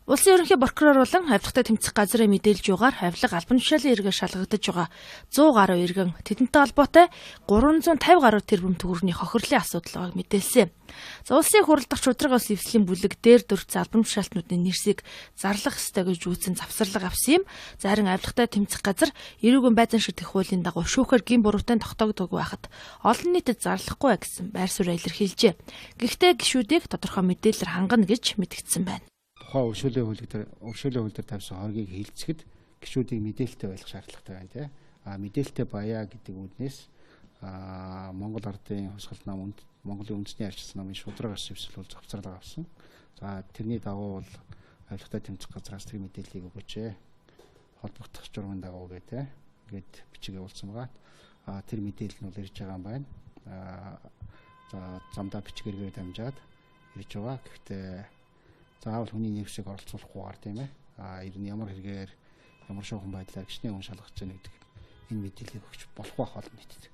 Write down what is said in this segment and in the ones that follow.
Улсын ерөнхий прокурор болон авилгатай тэмцэх газрын мэдээлж югаар авилга албан тушаалын эргээ шалгагдаж байгаа 100 гаруй иргэн тэдэнтэй холбоотой 350 гаруй тэрбум төгрөгийн хохирлын асуудал байгааг мэдээлсэн. Улсын хурал дахь шударгаас эвслийн бүлэг дээр дөрвсөн албан тушаалтнуудын нэрсийг зарлах ёстой гэж үүсэн завсарлага авсан юм. Харин авилгатай тэмцэх газар эрүүгийн байцаан шийдэх хуулийн дагуу шүүхээр гин буруутай тогтоогддог байхад олон нийтэд зарлахгүй гэсэн байр суурь илэрхийлжээ. Гэхдээ гишүүдийг тодорхой мэдээлэлээр хангана гэж мэдгдсэн байна. Тухайн өршөөлийн хууль дээр тавьсан хоргийг хилцэхэд гишүүдийг мэдээлэлтэй байх шаардлагатай байна тийм. Мэдээлэлтэй баяа гэдэг үднээс Монгол ардын хосгол нам Монголын үндэсний арчилсан намын шударгаас эвсэл завцарлага авсан. За тэрний дагуу бол авилгатай тэмцэх газраас тэр мэдээллийг өгөөч. Холбогдох журмын дагуу гэдэг ингээд бичиг явуулсан байгаа. Тэр мэдээлэл нь бол ирж байгаа юм байна. За замдаа бичгэргээр дамжаад ирж байгаа. Гэхдээ заавал хүний нэрсийг оролцуулахгүйгээр тийм ээ. Ер нь ямар хэрэгээр ямар шуухан байдлаар гişний хүн шалгаж байгаа гэдэг энэ мэдээллийг өгч болох байх олон нийтэд.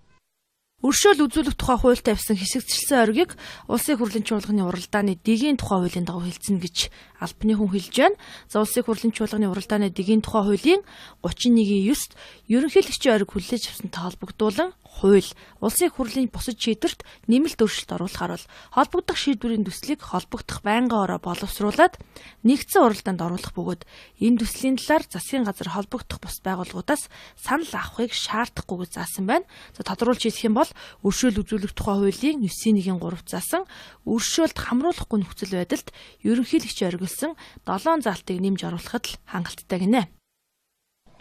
Өршөөл үзүүлэх тухай хууль тавьсан хэсэгчлсэн оргиг улсын хурлын чуулганы уралдааны дэгийн тухай хуулийн дагуу хэлцэнэ гэж албаны хүн хэлж байна. Улсын хурлын чуулганы уралдааны дэгийн тухай хуулийн 31-9-т ерөнхийлөгчийн ориг хүлээж авсантай холбогдуулан хууль улсын хурлын бусад шийдвэрт нэмэлт өөрчлөлт оруулахаар бол холбогдох шийдвэрийн төслийг холбогдох байнгын ороо боловсруулад нэгдсэн уралдаанд оруулах бөгөөд энэ төслийн талаар засгийн газар холбогдох бус байгууллагуудаас санал авахыг шаардахгүй гэж заасан байна. Тодруулж хэлэх юм бол өршөөл үзүүлэх тухай хуулийн 9-1-3 заасан өршөөлд хамруулахгүй нөхцөл байдалд ерөнхийлөгчийн оргилсан 7 залтыг нэмж оруулахад л хангалттай гинэ.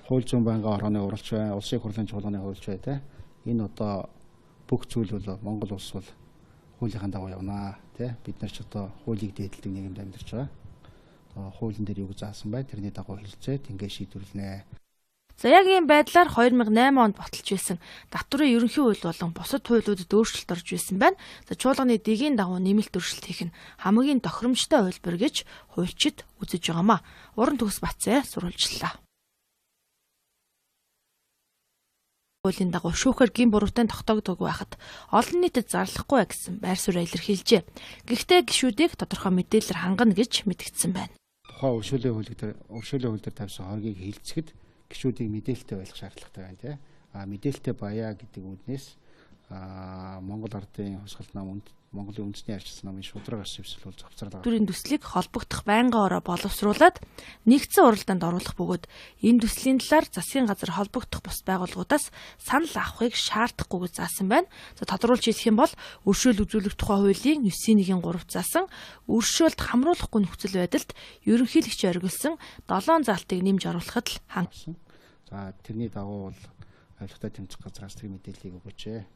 Хууль зүйн байнгын орооны уралч бай, улсын хурлын чуулганы хуульч бай те. Энэ одоо бүх зүйл бол Монгол улс бол хуулийнхаа дагуу явнаа тий. Бид нар ч одоо хуулийг дээдэлдэг нийгэмд амьдарч байгаа. Хуулийн дээр юу заасан бай тэрний дагуу хэлцээд ингээ шийдвэрлэнэ. Яг ийм байдлаар 2008 онд баталж байсан татврын ерөнхий хууль болон бусад хуулиудад өөрчлөлт орж байсан байна. Чуулганы дэгийн дагуу нэмэлт өөрчлөлт хийх нь хамгийн тохиромжтой хувилбар гэж хуульчид үзэж байгаамаа. Уран төгс Бацаа сурвалжлаа. Хуулийн дагуу шүүхээр гин буруутай тогтоогддог байхад олон нийтэд зарлахгүй гэсэн байр суурь илэрхийлжээ. Гэхдээ гишүүдийг тодорхой мэдээлэлээр хангана гэж мэдгдсэн байна. Тухайн өршөөлийн хууль дээр тавьсан хоргийг хилцэхэд гишүүдийг мэдээлэлтэй байх шаардлагатай байна тийм. Мэдээлэлтэй баяа гэдэг үднээс Монгол ардын хосгол нам Монголын үндэсний арчилсан намын шударгаас эвсэл завцарлага төрийн төслийг холбогдох байнгын ороо боловсруулад нэгдсэн уралдаанд оруулах бөгөөд энэ төслийн талаар засгийн газар холбогдох бус байгууллагуудаас санал авахыг шаардахгүй гэж заасан байна. Тодруулж хэлэх юм бол өршөөл үзүүлэх тухай хуулийн 9-1-3 заасан өршөөлд хамруулахгүй нөхцөл байдалд ерөнхийлөгчийн оргилсан 7 залтыг нэмж оруулахад л хангасан. За тэрний дагуу бол авилгатай тэмцэх газраас тэр мэдээллийг өгөөч.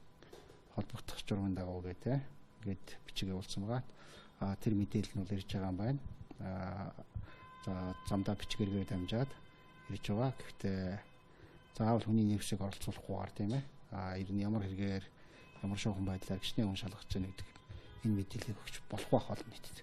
Холбогдох журмын дагуу гэдэг гээд бичиг явуулсан байгаа. Тэр мэдээлэл нь бол ирж байгаа юм байна. За замдаа бичгэргээр дамжаад ирж байгаа. Гэхдээ заавал хүний нэрсийг оролцуулахгүйгээр тийм ээ. Ер нь ямар хэрэгээр ямар шуухан байдлаар гişний хүн шалгаж байгаа гэдэг энэ мэдээллийг өгч болох байх олон нийтэд.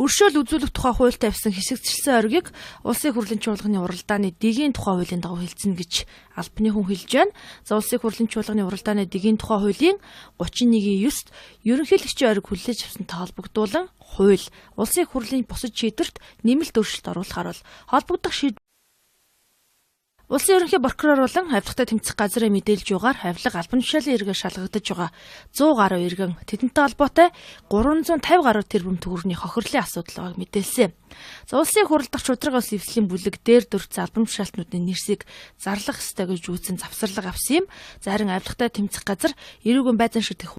Өршөөл үзүүлэх тухай хууль тавьсан хэсэгчлсэн оргиг улсын хурлын чуулганы уралдааны дэгийн тухай хуулийн дагуу хэлцэнэ гэж албаны хүн хэлж байна. Улсын хурлын чуулганы уралдааны дэгийн тухай хуулийн 31-9-т ерөнхийлөгчийн ориг хүлээж авсантай холбогдуулан хууль улсын хурлын бусад шийдвэрт нэмэлт өөрчлөлт оруулахаар бол холбогдох Улсын ерөнхий прокурор болон авилгатай тэмцэх газрын мэдээлж югаар авилга албан тушаалын эргээ шалгагдаж байгаа 100 гаруй иргэн тэдэнтэй холбоотой 350 гаруй тэрбум төгрөгийн хохирлын асуудал байгааг мэдээлсэн. Улсын хурал дахь шударгаас эвслийн бүлэг дээр дөрвсөн албан тушаалтнуудын нэрсийг зарлах ёстой гэж үүсэн завсарлага авсан юм. Харин авилгатай тэмцэх газар эрүүгийн байцаан шийдэх